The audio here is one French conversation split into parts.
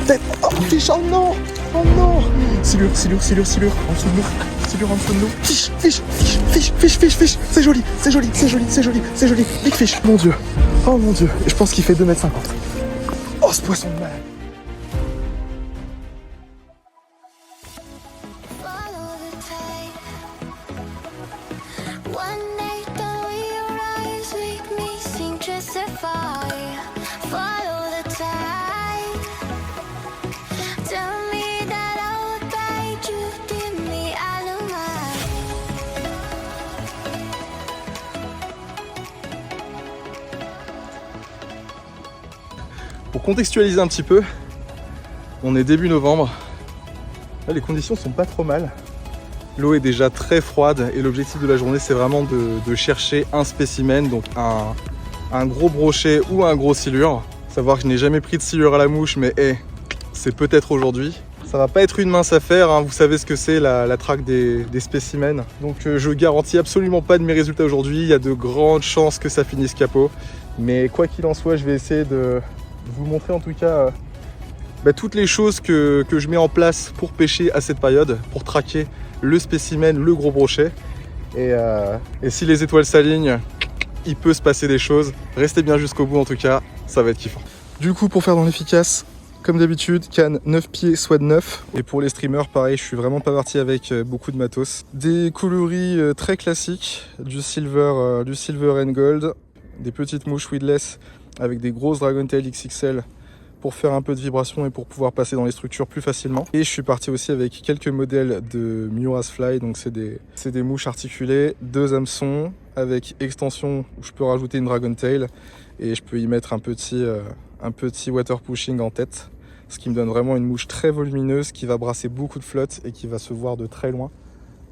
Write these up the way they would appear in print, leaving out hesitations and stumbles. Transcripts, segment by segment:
tête. Oh, fiche, oh non. Oh non. Silure, en dessous de nous. Silure en dessous de nous. Fiche. C'est joli. Big fish. Mon Dieu. Oh mon Dieu. Je pense qu'il fait 2,50 m. Oh, ce poisson de malade. Pour contextualiser un petit peu, on est début novembre. Là, les conditions sont pas trop mal. L'eau est déjà très froide et l'objectif de la journée, c'est vraiment de chercher un spécimen, donc un gros brochet ou un gros silure. Savoir que je n'ai jamais pris de silure à la mouche, mais hey, c'est peut-être aujourd'hui. Ça va pas être une mince affaire, hein. Vous savez ce que c'est la traque des spécimens. Donc je garantis absolument pas de mes résultats aujourd'hui. Il y a de grandes chances que ça finisse capot. Mais quoi qu'il en soit, je vais essayer de vous montrer en tout cas toutes les choses que je mets en place pour pêcher à cette période, pour traquer le spécimen, le gros brochet. Et si les étoiles s'alignent, il peut se passer des choses. Restez bien jusqu'au bout en tout cas, ça va être kiffant. Du coup, pour faire dans l'efficace, comme d'habitude, canne 9 pieds, soit de 9. Et pour les streamers, pareil, je suis vraiment pas parti avec beaucoup de matos. Des coloris très classiques, du silver and gold, des petites mouches weedless avec des grosses Dragontail XXL pour faire un peu de vibration et pour pouvoir passer dans les structures plus facilement. Et je suis parti aussi avec quelques modèles de Miura's Fly, donc c'est des mouches articulées, 2 hameçons avec extension où je peux rajouter une Dragontail et je peux y mettre un petit water pushing en tête, ce qui me donne vraiment une mouche très volumineuse qui va brasser beaucoup de flotte et qui va se voir de très loin.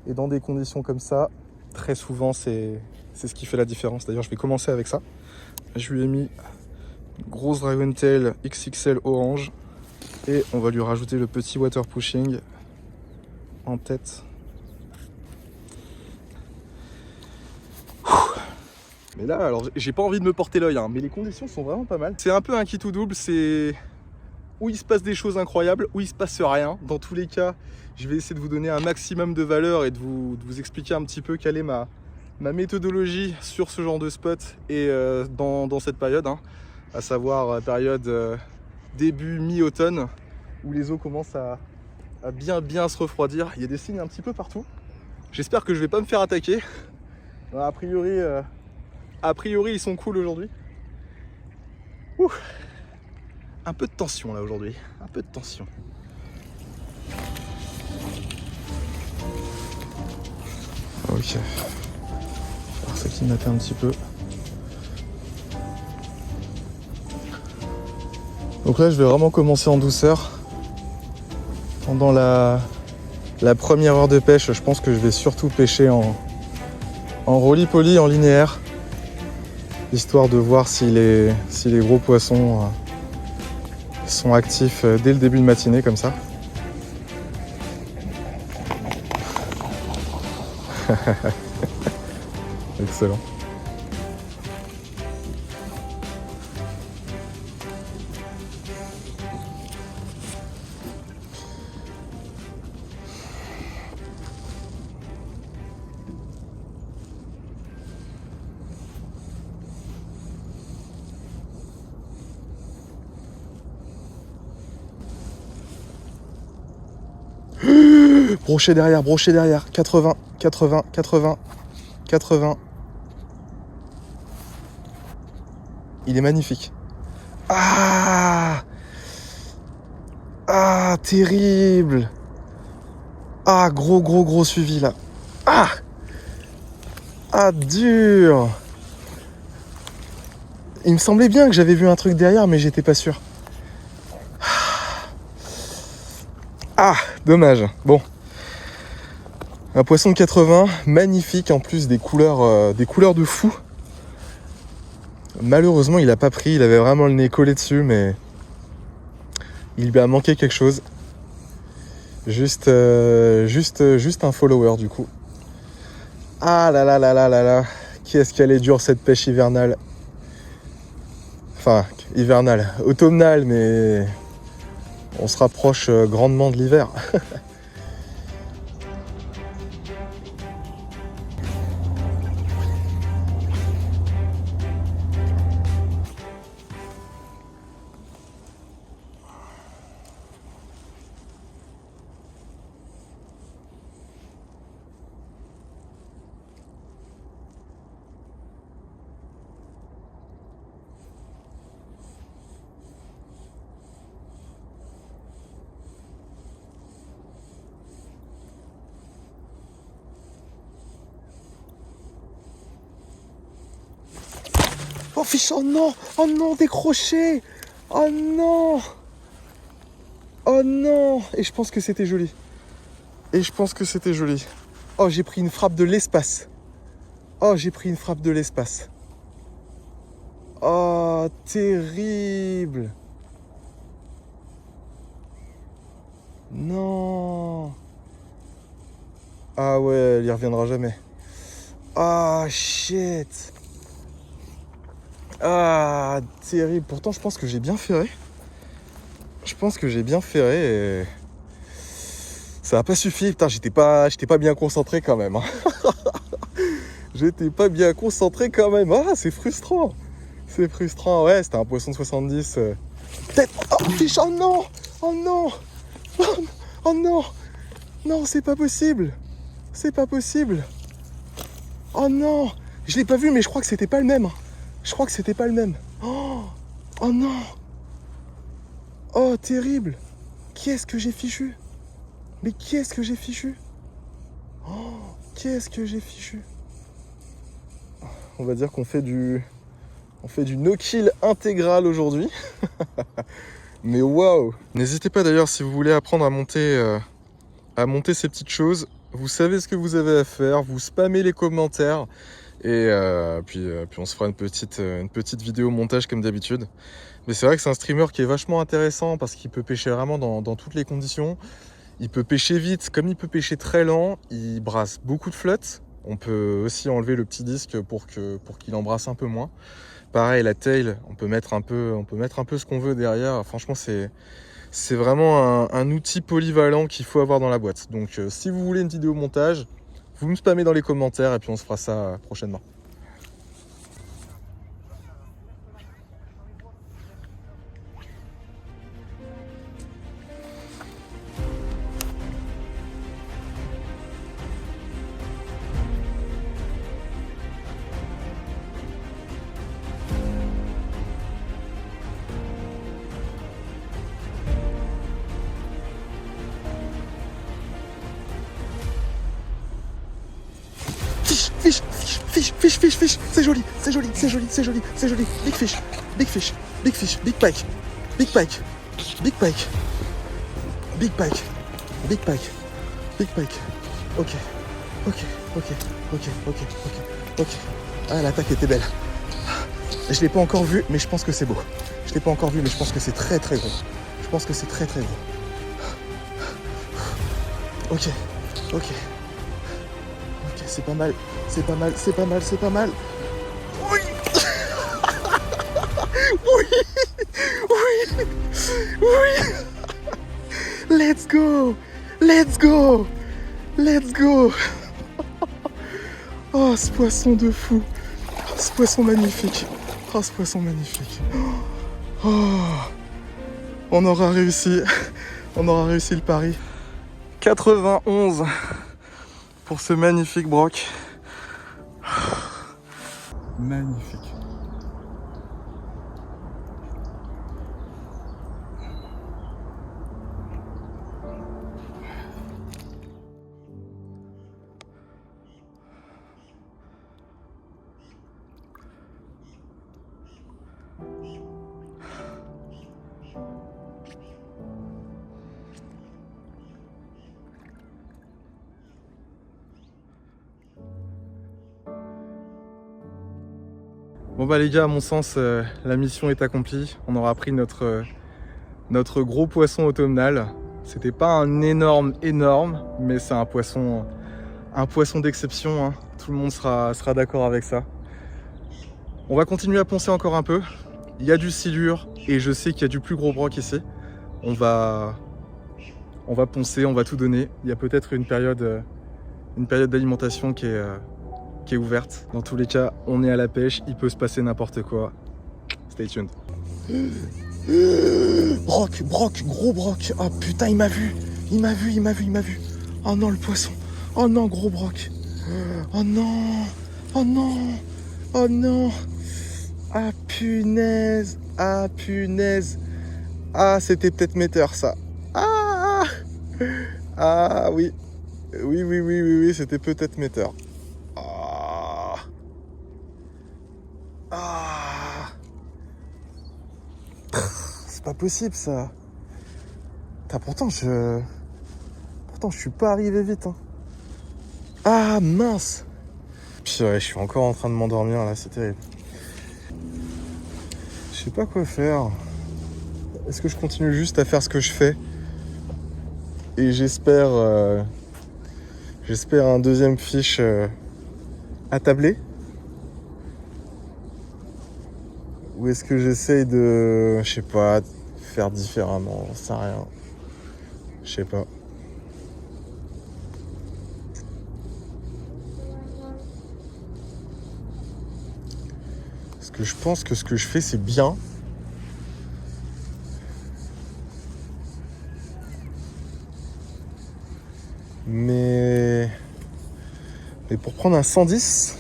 Et dans des conditions comme ça, très souvent c'est ce qui fait la différence. D'ailleurs, je vais commencer avec ça. Je lui ai mis une grosse Dragontail XXL orange et on va lui rajouter le petit water pushing en tête. Mais là, alors j'ai pas envie de me porter l'œil, hein, mais les conditions sont vraiment pas mal. C'est un peu un kit ou double, c'est où il se passe des choses incroyables, où il se passe rien. Dans tous les cas, je vais essayer de vous donner un maximum de valeur et de vous expliquer un petit peu quelle est ma méthodologie sur ce genre de spot et dans cette période, hein, à savoir période début mi-automne où les eaux commencent à bien se refroidir. Il y a des signes un petit peu partout. J'espère que je vais pas me faire attaquer. A priori ils sont cool aujourd'hui. Un peu de tension là aujourd'hui, un peu de tension. Ok. Alors ça clignote un petit peu. Donc là je vais vraiment commencer en douceur. Pendant la première heure de pêche, je pense que je vais surtout pêcher en roly-poly, en linéaire. Histoire de voir si les gros poissons sont actifs dès le début de matinée comme ça. Excellent. Brochet derrière, 80. Il est magnifique. Ah, terrible. Ah, gros suivi là. Dur. Il me semblait bien que j'avais vu un truc derrière, mais j'étais pas sûr. Dommage. Bon. Un poisson de 80, magnifique, en plus des couleurs de fou. Malheureusement, il a pas pris, il avait vraiment le nez collé dessus, mais il lui a manqué quelque chose. Juste un follower du coup. Ah là, qu'est-ce qu'elle est dure cette pêche hivernale. Enfin, hivernale, automnale, mais On se rapproche grandement de l'hiver. Oh fiche, oh non, décroché. Oh non. Oh non. Et je pense que c'était joli. Oh, j'ai pris une frappe de l'espace. Oh, terrible. Non. Ah ouais, elle y reviendra jamais. Ah, shit. Ah, terrible. Pourtant, je pense que j'ai bien ferré. Et ça n'a pas suffi. Putain, j'étais pas bien concentré quand même. Ah, c'est frustrant. Ouais, c'était un poisson de 70. Peut-être. Oh, fiche, oh non. Oh non. Non, c'est pas possible. Oh non. Je l'ai pas vu, mais je crois que c'était pas le même. Oh non. Oh, terrible. Qui est-ce que j'ai fichu? On va dire qu'on fait du no-kill intégral aujourd'hui. Mais waouh. N'hésitez pas d'ailleurs, si vous voulez apprendre à monter ces petites choses, vous savez ce que vous avez à faire, vous spammez les commentaires et puis on se fera une petite vidéo montage comme d'habitude. Mais c'est vrai que c'est un streamer qui est vachement intéressant parce qu'il peut pêcher vraiment dans toutes les conditions. Il peut pêcher vite comme il peut pêcher très lent, il brasse beaucoup de flotte. On peut aussi enlever le petit disque pour qu'il embrasse un peu moins. Pareil, la tail, on peut mettre un peu ce qu'on veut derrière. Franchement, c'est vraiment un outil polyvalent qu'il faut avoir dans la boîte. Donc si vous voulez une vidéo montage, vous me spammez dans les commentaires et puis on se fera ça prochainement. Fiche, c'est joli. Big fish, big pike. Ok. Ah, l'attaque était belle. Je l'ai pas encore vu, mais je pense que c'est beau. Je pense que c'est très très gros. Ok, c'est pas mal. Oui. Oui. Let's go. Oh, ce poisson de fou. Ce poisson magnifique. Oh. On aura réussi le pari. 91 pour ce magnifique broc. Magnifique. Bon bah les gars, à mon sens, la mission est accomplie. On aura pris notre gros poisson automnal. C'était pas un énorme, mais c'est un poisson d'exception, hein. Tout le monde sera d'accord avec ça. On va continuer à poncer encore un peu. Il y a du silure et je sais qu'il y a du plus gros broc ici. on va poncer, on va tout donner. Il y a peut-être une période d'alimentation qui est ouverte. Dans tous les cas, on est à la pêche, il peut se passer n'importe quoi. Stay tuned. Broc, gros broc. Oh putain, il m'a vu. Il m'a vu. Oh non, le poisson. Oh non, gros broc. Oh non. Oh non. Ah punaise. Ah c'était peut-être metteur ça. Ah oui. Oui, c'était peut-être metteur. C'est pas possible ça. Pourtant je suis pas arrivé vite. Hein. Ah mince. Puis ouais, je suis encore en train de m'endormir là, c'est terrible. Je sais pas quoi faire. Est-ce que je continue juste à faire ce que je fais? Et j'espère un deuxième fiche attablé? Ou est-ce que j'essaye de, je sais pas, faire différemment? J'en sais rien. Je sais pas. Parce que je pense que ce que je fais, c'est bien. Mais pour prendre un 110,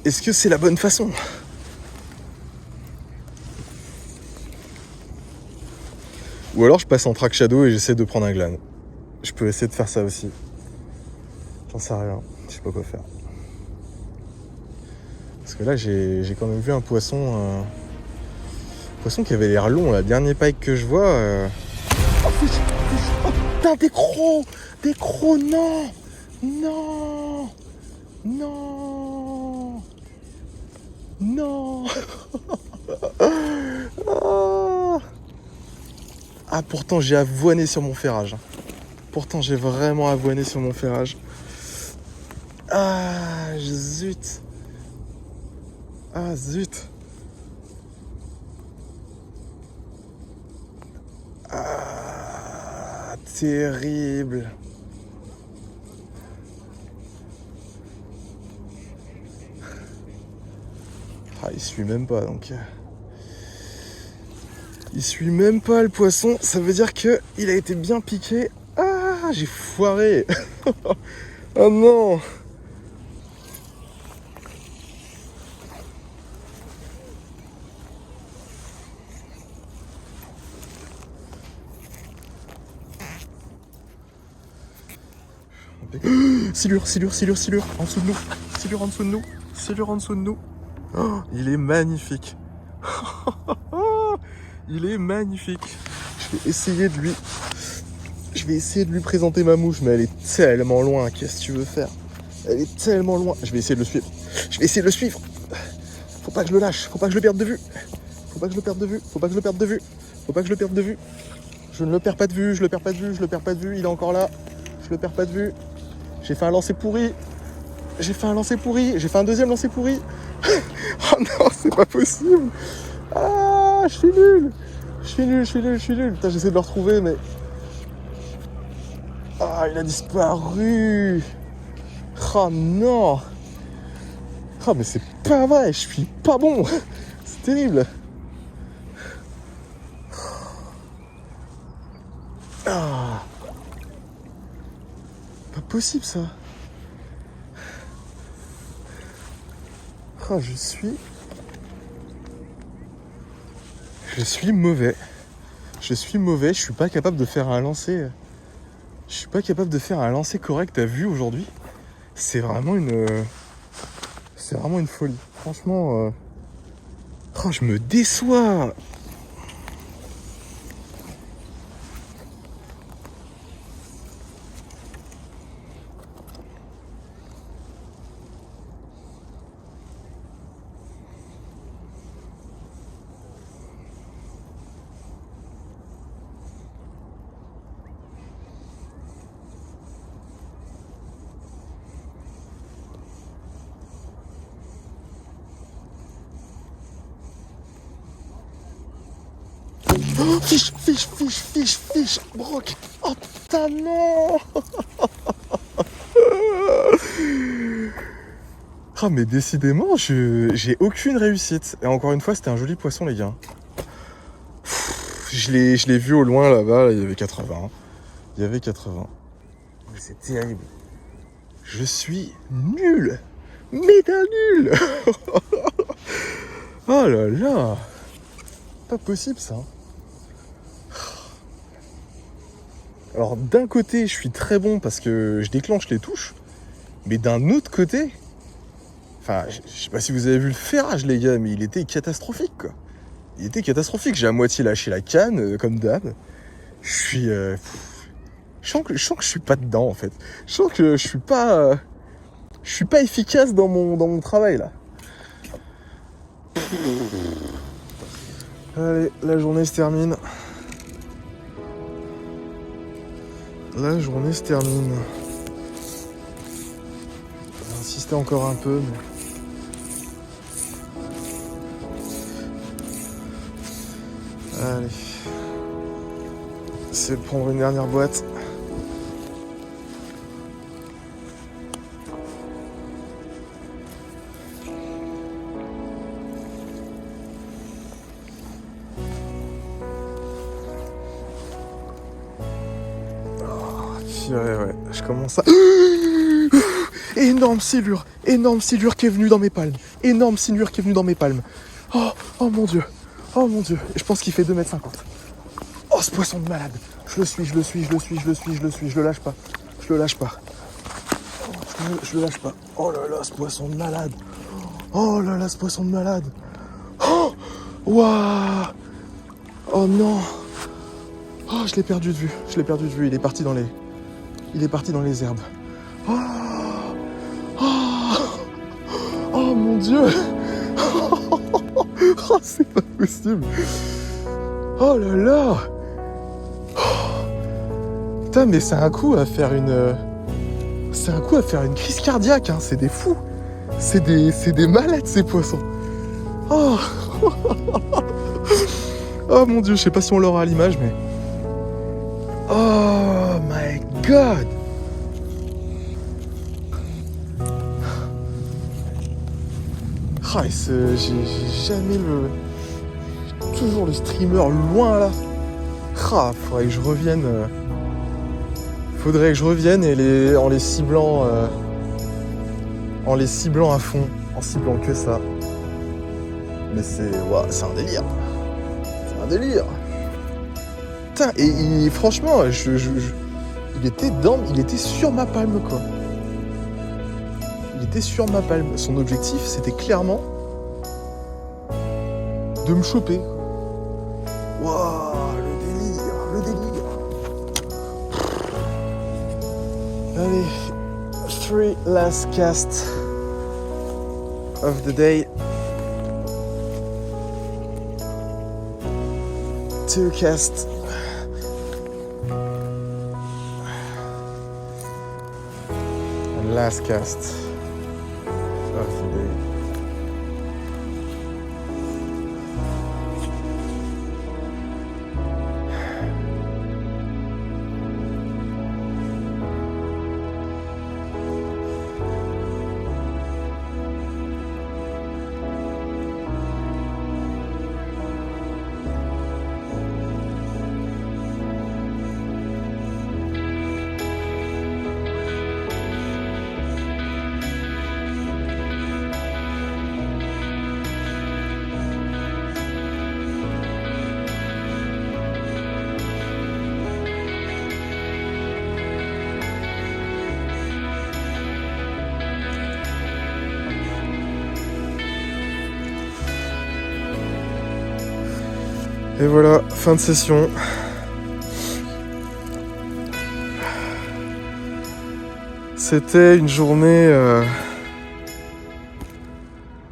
est-ce que c'est la bonne façon? Ou alors je passe en track shadow et j'essaie de prendre un gland. Je peux essayer de faire ça aussi. J'en sais rien, je sais pas quoi faire. Parce que là j'ai quand même vu un poisson qui avait l'air long, la dernière pike que je vois. Oh putain, des crocs, non. Ah pourtant j'ai avoiné sur mon ferrage. Pourtant j'ai vraiment avoiné sur mon ferrage. Ah zut. Ah terrible. Ah il suit même pas donc. Il suit même pas le poisson, ça veut dire que il a été bien piqué. Ah, j'ai foiré. Oh non. Silure, en dessous de nous. Silure en dessous de nous. Oh, il est magnifique. Il est magnifique. Je vais essayer de lui présenter ma mouche, mais elle est tellement loin. Qu'est-ce que tu veux faire? Elle est tellement loin. Je vais essayer de le suivre. Faut pas que je le lâche. Faut pas que je le perde de vue. Je ne le perds pas de vue. Il est encore là. Je le perds pas de vue. J'ai fait un lancer pourri. J'ai fait un deuxième lancer pourri. Oh non, c'est pas possible. Ah, je suis nul. Putain, j'essaie de le retrouver, mais... Ah, il a disparu. Oh non. Ah, mais c'est pas vrai, je suis pas bon. C'est terrible. Ah. Pas possible, ça. Ah, je suis mauvais. Je suis pas capable de faire un lancer. Je suis pas capable de faire un lancer correct à vue aujourd'hui. C'est vraiment une folie. Franchement, oh, je me déçois. Oh, fiche, Brock. Oh putain, non. Ah, mais décidément, j'ai aucune réussite. Et encore une fois, c'était un joli poisson, les gars. Je l'ai vu au loin, là-bas, là, il y avait 80. Il y avait 80. Mais c'est terrible. Je suis nul. Méga nul. Oh là là. Pas possible, ça. Alors, d'un côté, je suis très bon parce que je déclenche les touches. Mais d'un autre côté... Enfin, je sais pas si vous avez vu le ferrage, les gars, mais il était catastrophique, quoi. Il était catastrophique. J'ai à moitié lâché la canne, comme d'hab. Je suis... je sens que je suis pas dedans, en fait. Je sens que je suis pas efficace dans mon travail, là. Allez, la journée se termine. La journée se termine. Je vais insister encore un peu, mais... Allez. Essayer de prendre une dernière boîte. Ouais, je commence à... Énorme silure qui est venue dans mes palmes. Oh mon dieu. Et je pense qu'il fait 2,50 m. Oh, ce poisson de malade. Je le suis. Je le lâche pas. Je le lâche pas. Oh là là, ce poisson de malade. Oh waouh. Oh non. Oh, je l'ai perdu de vue. Il est parti dans les herbes. Oh mon dieu. Oh, c'est pas possible. Oh là là. Putain, mais c'est un coup à faire une crise cardiaque, hein. C'est des fous. C'est des malades, ces poissons. Oh. Oh mon dieu, je sais pas si on l'aura à l'image, mais... Oh my god. Ah, j'ai jamais toujours le streamer loin là. Ah, faudrait que je revienne. Et en les ciblant à fond, en ciblant que ça. Mais c'est un délire. Putain, et franchement, il était sur ma palme, quoi. Son objectif, c'était clairement de me choper. Waouh, le délire. Allez, 3 last casts of the day. 2 casts. And last cast of the day. Et voilà, fin de session. C'était une journée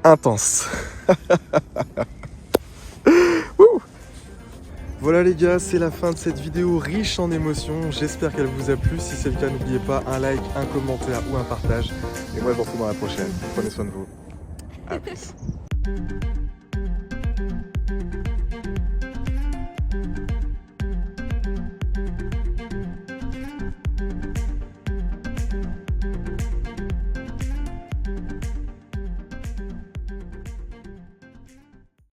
intense. Voilà les gars, c'est la fin de cette vidéo riche en émotions. J'espère qu'elle vous a plu. Si c'est le cas, n'oubliez pas un like, un commentaire ou un partage. Et moi je vous retrouve dans la prochaine. Prenez soin de vous. À plus.